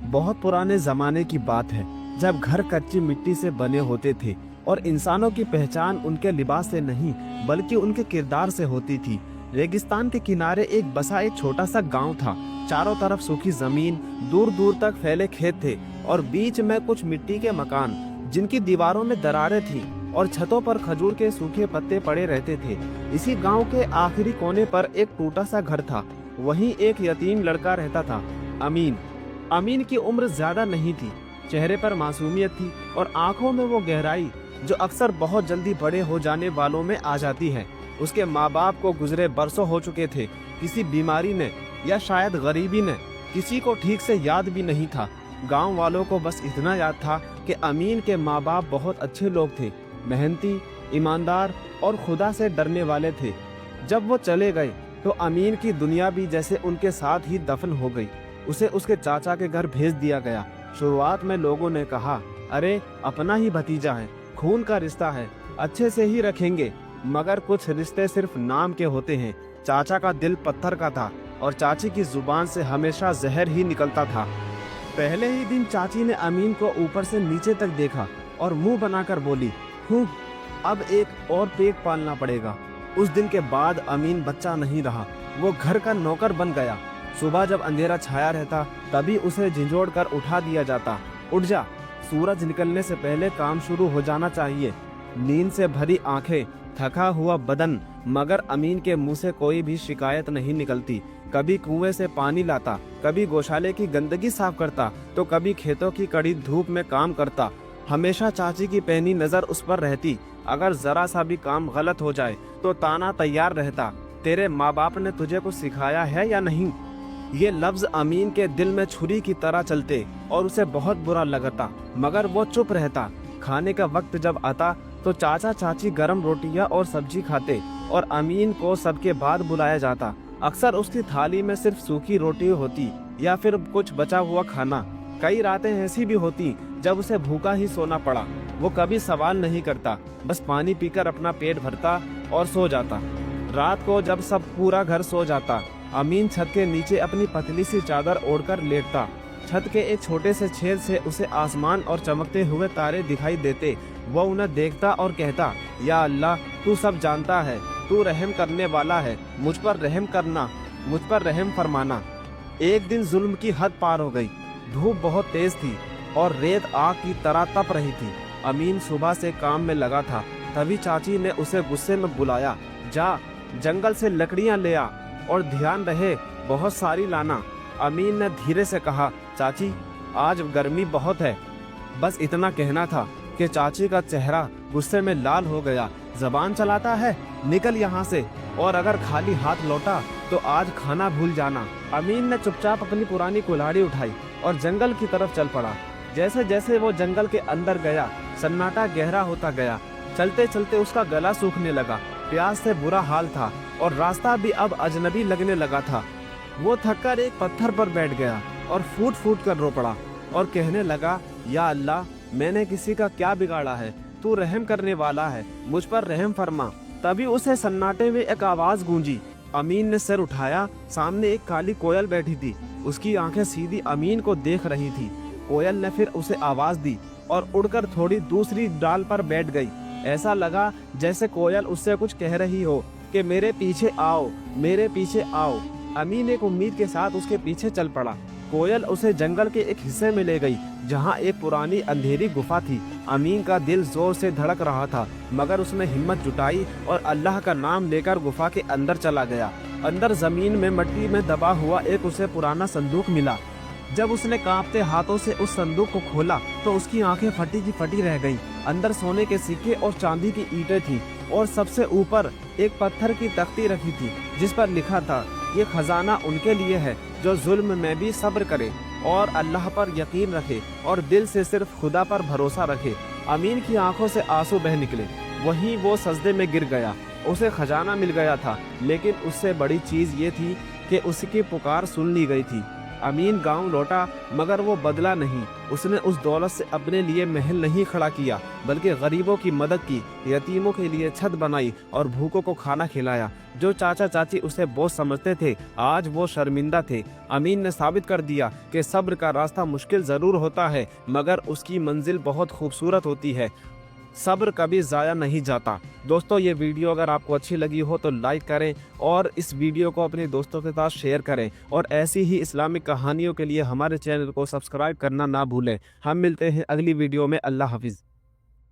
बहुत पुराने जमाने की बात है, जब घर कच्ची मिट्टी से बने होते थे और इंसानों की पहचान उनके लिबास से नहीं बल्कि उनके किरदार से होती थी। रेगिस्तान के किनारे एक छोटा सा गांव था। चारों तरफ सूखी जमीन, दूर दूर तक फैले खेत थे और बीच में कुछ मिट्टी के मकान जिनकी दीवारों में दरारें थीं और छतों पर खजूर के सूखे पत्ते पड़े रहते थे। इसी गांव के आखिरी कोने पर एक टूटा सा घर था। वहीं एक यतीम लड़का रहता था, अमीन। अमीन की उम्र ज्यादा नहीं थी, चेहरे पर मासूमियत थी और आंखों में वो गहराई जो अक्सर बहुत जल्दी बड़े हो जाने वालों में आ जाती है। उसके माँ बाप को गुजरे बरसों हो चुके थे। किसी बीमारी ने या शायद गरीबी ने किसी को ठीक से याद भी नहीं था। गांव वालों को बस इतना याद था कि अमीन के माँ बाप बहुत अच्छे लोग थे, मेहनती, ईमानदार और खुदा से डरने वाले थे। जब वो चले गए तो अमीन की दुनिया भी जैसे उनके साथ ही दफन हो गई। उसे उसके चाचा के घर भेज दिया गया। शुरुआत में लोगों ने कहा, अरे अपना ही भतीजा है, खून का रिश्ता है, अच्छे से ही रखेंगे। मगर कुछ रिश्ते सिर्फ नाम के होते हैं। चाचा का दिल पत्थर का था और चाची की जुबान से हमेशा जहर ही निकलता था। पहले ही दिन चाची ने अमीन को ऊपर से नीचे तक देखा और मुंह बनाकर बोली, अब एक और पेट पालना पड़ेगा। उस दिन के बाद अमीन बच्चा नहीं रहा, वो घर का नौकर बन गया। सुबह जब अंधेरा छाया रहता तभी उसे झिंझोड़ कर उठा दिया जाता, उठ जा, सूरज निकलने से पहले काम शुरू हो जाना चाहिए। नींद से भरी आंखें, थका हुआ बदन, मगर अमीन के मुंह से कोई भी शिकायत नहीं निकलती। कभी कुएं से पानी लाता, कभी गौशाले की गंदगी साफ करता, तो कभी खेतों की कड़ी धूप में काम करता। हमेशा चाची की पैनी नजर उस पर रहती। अगर जरा सा भी काम गलत हो जाए तो ताना तैयार रहता, तेरे माँ बाप ने तुझे कुछ सिखाया है या नहीं। ये लफ्ज अमीन के दिल में छुरी की तरह चलते और उसे बहुत बुरा लगता, मगर वो चुप रहता। खाने का वक्त जब आता तो चाचा चाची गरम रोटियां और सब्जी खाते और अमीन को सबके बाद बुलाया जाता। अक्सर उसकी थाली में सिर्फ सूखी रोटी होती या फिर कुछ बचा हुआ खाना। कई रातें ऐसी भी होती जब उसे भूखा ही सोना पड़ा। वो कभी सवाल नहीं करता, बस पानी पीकर अपना पेट भरता और सो जाता। रात को जब सब पूरा घर सो जाता, अमीन छत के नीचे अपनी पतली सी चादर ओढ़कर लेटता। छत के एक छोटे से छेद से उसे आसमान और चमकते हुए तारे दिखाई देते। वो उन्हें देखता और कहता, या अल्लाह, तू सब जानता है, तू रहम करने वाला है, मुझ पर रहम करना, मुझ पर रहम फरमाना। एक दिन जुल्म की हद पार हो गई। धूप बहुत तेज थी और रेत आग की तरह तप रही थी। अमीन सुबह से काम में लगा था, तभी चाची ने उसे गुस्से में बुलाया, जा जंगल से लकड़ियां ले आ और ध्यान रहे बहुत सारी लाना। अमीन ने धीरे से कहा, चाची आज गर्मी बहुत है। बस इतना कहना था कि चाची का चेहरा गुस्से में लाल हो गया। जबान चलाता है, निकल यहाँ से, और अगर खाली हाथ लौटा तो आज खाना भूल जाना। अमीन ने चुपचाप अपनी पुरानी कुल्हाड़ी उठाई और जंगल की तरफ चल पड़ा। जैसे जैसे वो जंगल के अंदर गया, सन्नाटा गहरा होता गया। चलते चलते उसका गला सूखने लगा, प्यास से बुरा हाल था और रास्ता भी अब अजनबी लगने लगा था। वो थककर एक पत्थर पर बैठ गया और फूट फूट कर रो पड़ा और कहने लगा, या अल्लाह, मैंने किसी का क्या बिगाड़ा है, तू रहम करने वाला है, मुझ पर रहम फरमा। तभी उसे सन्नाटे में एक आवाज गूंजी। अमीन ने सिर उठाया, सामने एक काली कोयल बैठी थी। उसकी आंखें सीधी अमीन को देख रही थी। कोयल ने फिर उसे आवाज दी और उड़कर थोड़ी दूसरी डाल पर बैठ गई। ऐसा लगा जैसे कोयल उससे कुछ कह रही हो कि मेरे पीछे आओ, मेरे पीछे आओ। अमीन एक उम्मीद के साथ उसके पीछे चल पड़ा। कोयल उसे जंगल के एक हिस्से में ले गई जहाँ एक पुरानी अंधेरी गुफा थी। अमीन का दिल जोर से धड़क रहा था, मगर उसने हिम्मत जुटाई और अल्लाह का नाम लेकर गुफा के अंदर चला गया। अंदर जमीन में मट्टी में दबा हुआ एक उसे पुराना संदूक मिला। जब उसने कांपते हाथों से उस संदूक को खोला तो उसकी आंखें फटी की फटी रह गईं। अंदर सोने के सिक्के और चांदी की ईंटें थीं और सबसे ऊपर एक पत्थर की तख्ती रखी थी जिस पर लिखा था, ये खजाना उनके लिए है जो जुल्म में भी सब्र करे और अल्लाह पर यकीन रखे और दिल से सिर्फ खुदा पर भरोसा रखे। अमीन की आंखों से आंसू बह निकले। वहीं वो सजदे में गिर गया। उसे खजाना मिल गया था, लेकिन उससे बड़ी चीज ये थी कि उसकी पुकार सुन ली गई थी। अमीन गांव लौटा मगर वो बदला नहीं। उसने उस दौलत से अपने लिए महल नहीं खड़ा किया बल्कि गरीबों की मदद की, यतीमों के लिए छत बनाई और भूखों को खाना खिलाया। जो चाचा चाची उसे बोझ समझते थे आज वो शर्मिंदा थे। अमीन ने साबित कर दिया कि सब्र का रास्ता मुश्किल ज़रूर होता है मगर उसकी मंजिल बहुत खूबसूरत होती है। सब्र कभी ज़ाया नहीं जाता। दोस्तों ये वीडियो अगर आपको अच्छी लगी हो तो लाइक करें और इस वीडियो को अपने दोस्तों के साथ शेयर करें और ऐसी ही इस्लामिक कहानियों के लिए हमारे चैनल को सब्सक्राइब करना ना भूलें। हम मिलते हैं अगली वीडियो में। अल्लाह हाफिज़।